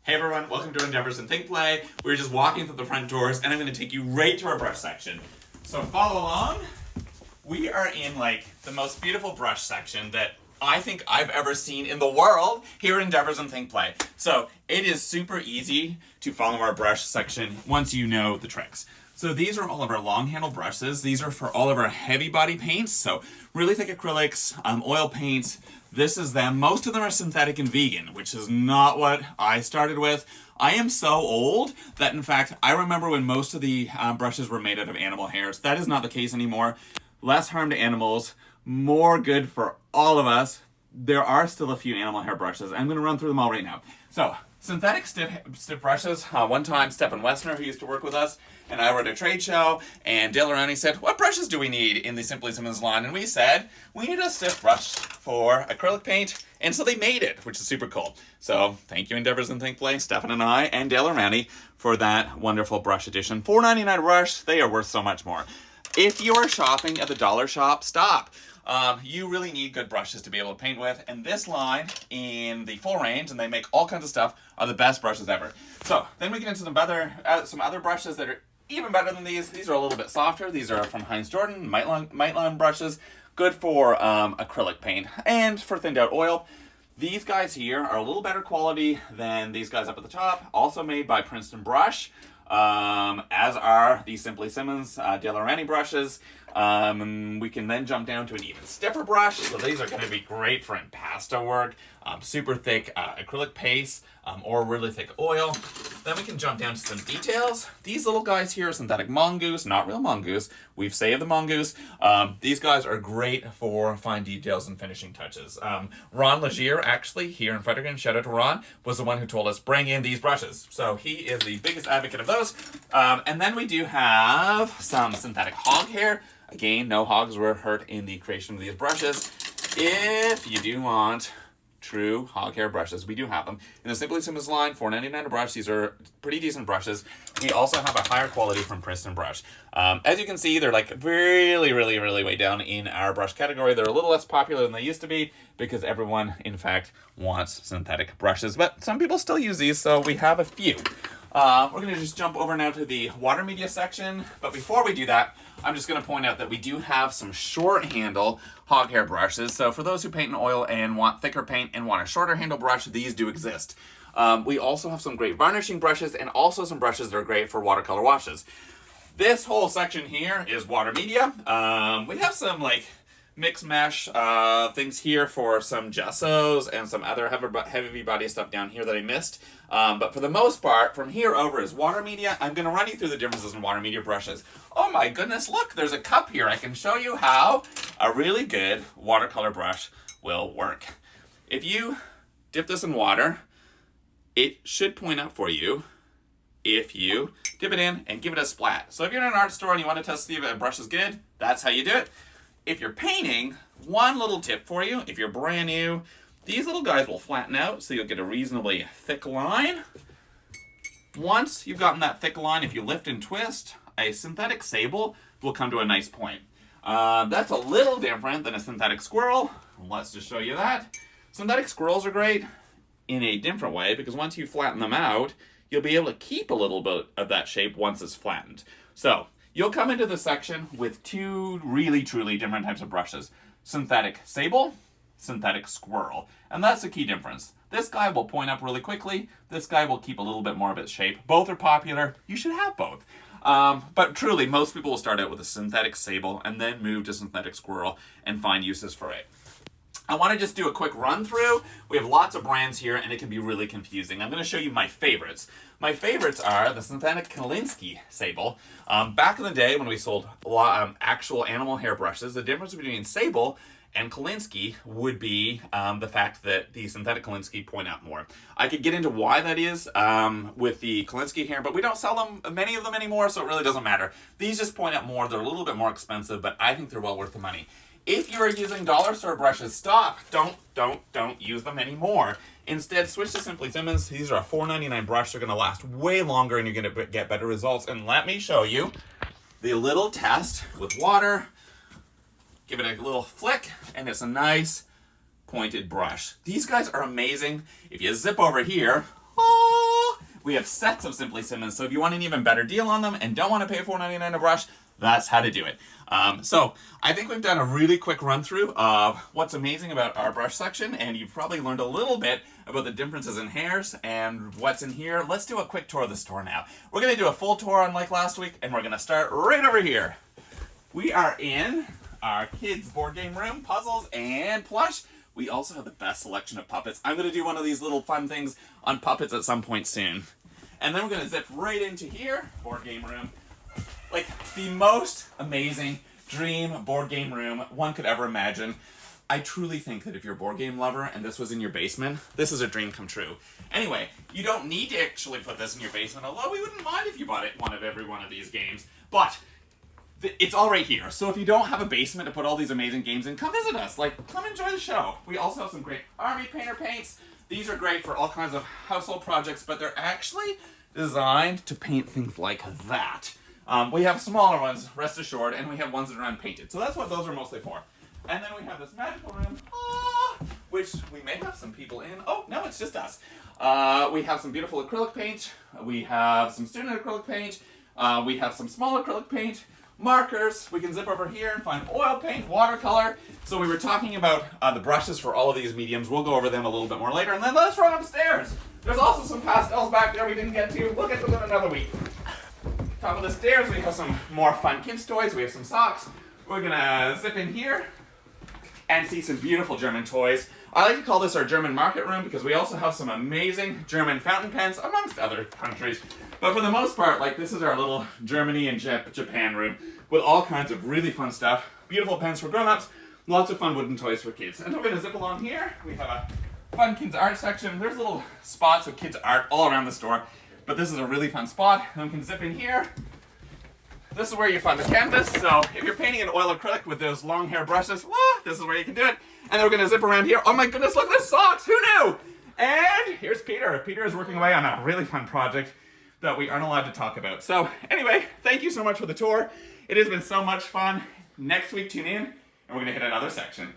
Hey everyone, welcome to Endeavours ThinkPlay. We're just walking through the front doors and I'm going to take you right to our brush section. So follow along. We are in like the most beautiful brush section that I think I've ever seen in the world here at Endeavours ThinkPlay. So it is super easy to follow our brush section once you know the tricks. So these are all of our long handle brushes. These are for all of our heavy body paints. So really thick acrylics, oil paints. This is them. Most of them are synthetic and vegan, which is not what I started with. I am so old that, in fact, I remember when most of the brushes were made out of animal hairs. That is not the case anymore. Less harm to animals, more good for all of us. There are still a few animal hair brushes. I'm going to run through them all right now. So, synthetic stiff brushes. One time, Stefan Wessner, who used to work with us, and I were at a trade show, and Dale Around, said, what brushes do we need in the Simply Simmons line? And we said, we need a stiff brush for acrylic paint, and so they made it, which is super cool. So thank you, Endeavours ThinkPlay, Stefan and I, and Dale Around for that wonderful brush edition. $4.99 a brush, they are worth so much more. If you are shopping at the dollar shop, stop. You really need good brushes to be able to paint with, and this line in the full range, and they make all kinds of stuff, are the best brushes ever. So then we get into some other brushes that are even better than these. These are a little bit softer. These are from Heinz Jordan, Mite brushes, good for acrylic paint and for thinned out oil. These guys here are a little better quality than these guys up at the top, also made by Princeton Brush, as are the Simply Simmons Dale Around brushes. We can then jump down to an even stiffer brush. So these are going to be great for impasto work, super thick acrylic paste, or really thick oil. Then we can jump down to some details. These little guys here are synthetic mongoose, not real mongoose. We've saved the mongoose. These guys are great for fine details and finishing touches. Ron Legier, actually, here in Fredericton, shout out to Ron, was the one who told us bring in these brushes. So he is the biggest advocate of those. And then we do have some synthetic hog hair. Again, no hogs were hurt in the creation of these brushes. If you do want true hog hair brushes, we do have them. In the Simply Simmons line, $4.99 a brush. These are pretty decent brushes. We also have a higher quality from Princeton Brush. As you can see, they're like really way down in our brush category. They're a little less popular than they used to be because everyone, in fact, wants synthetic brushes. But some people still use these, so we have a few. We're going to just jump over now to the water media section. But before we do that, I'm just going to point out that we do have some short handle hog hair brushes. So for those who paint in oil and want thicker paint and want a shorter handle brush, these do exist. We also have some great varnishing brushes and also some brushes that are great for watercolor washes. This whole section here is water media. We have some like mix mesh things here for some gessos and some other heavy body stuff down here that I missed. But for the most part, from here over is water media. I'm going to run you through the differences in water media brushes. Oh my goodness, look, there's a cup here. I can show you how a really good watercolor brush will work. If you dip this in water, it should point up for you if you dip it in and give it a splat. So if you're in an art store and you want to test to see if a brush is good, that's how you do it. If you're painting, one little tip for you, if you're brand new, these little guys will flatten out so you'll get a reasonably thick line. Once you've gotten that thick line, if you lift and twist, a synthetic sable will come to a nice point. That's a little different than a synthetic squirrel. Let's just show you that. Synthetic squirrels are great in a different way because once you flatten them out, you'll be able to keep a little bit of that shape once it's flattened. So you'll come into this section with two really, truly different types of brushes. Synthetic sable, synthetic squirrel. And that's the key difference. This guy will point up really quickly. This guy will keep a little bit more of its shape. Both are popular. You should have both. But truly, most people will start out with a synthetic sable and then move to synthetic squirrel and find uses for it. I want to just do a quick run through. We have lots of brands here and it can be really confusing. I'm going to show you my favorites. My favorites are the synthetic Kolinsky sable. Back in the day when we sold actual animal hair brushes, the difference between sable and Kolinsky would be the fact that the synthetic Kolinsky point out more. I could get into why that is with the Kolinsky hair, but we don't sell them, many of them anymore, so it really doesn't matter. These just point out more. They're a little bit more expensive, but I think they're well worth the money. If you're using dollar store brushes, stop. Don't use them anymore. Instead, switch to Simply Simmons. These are a $4.99 brush. They're going to last way longer and you're going to get better results. And let me show you the little test with water. Give it a little flick and it's a nice pointed brush. These guys are amazing. If you zip over here, oh, We have sets of Simply Simmons, so if you want an even better deal on them and don't want to pay $4.99 a brush, that's how to do it. So I think we've done a really quick run through of what's amazing about our brush section, and you've probably learned a little bit about the differences in hairs and what's in here. Let's do a quick tour of the store now. We're going to do a full tour unlike last week, and we're going to start right over here. We are in our kids board game room, puzzles and plush. We also have the best selection of puppets. I'm going to do one of these little fun things on puppets at some point soon. And then we're going to zip right into here, board game room. Like the most amazing dream board game room one could ever imagine. I truly think that if you're a board game lover and this was in your basement, this is a dream come true. Anyway, you don't need to actually put this in your basement, although we wouldn't mind if you bought one of every one of these games. But it's all right here. So if you don't have a basement to put all these amazing games in, come visit us. Like, come enjoy the show. We also have some great army painter paints. These are great for all kinds of household projects, but they're actually designed to paint things like that. We have smaller ones, rest assured, and we have ones that are unpainted. So that's what those are mostly for. And then we have this magical room, which we may have some people in. Oh, no, it's just us. We have some beautiful acrylic paint. We have some student acrylic paint. We have some small acrylic paint. Markers. We can zip over here and find oil paint, watercolor. So we were talking about the brushes for all of these mediums. We'll go over them a little bit more later. And then let's run upstairs. There's also some pastels back there we didn't get to. We'll get to them another week. Top of the stairs, we have some more fun kids' toys. We have some socks. We're gonna zip in here and see some beautiful German toys. I like to call this our German market room because we also have some amazing German fountain pens, amongst other countries. But for the most part, like, this is our little Germany and Japan room with all kinds of really fun stuff. Beautiful pens for grown-ups, lots of fun wooden toys for kids. And we're gonna zip along here. We have a fun kids art section. There's little spots of kids art all around the store, but this is a really fun spot. And we can zip in here. This is where you find the canvas. So if you're painting an oil acrylic with those long hair brushes, this is where you can do it. And then we're gonna zip around here. Oh my goodness, look at the socks, who knew? And here's Peter. Peter is working away on a really fun project that we aren't allowed to talk about. So anyway, thank you so much for the tour. It has been so much fun. Next week, tune in, and we're gonna hit another section.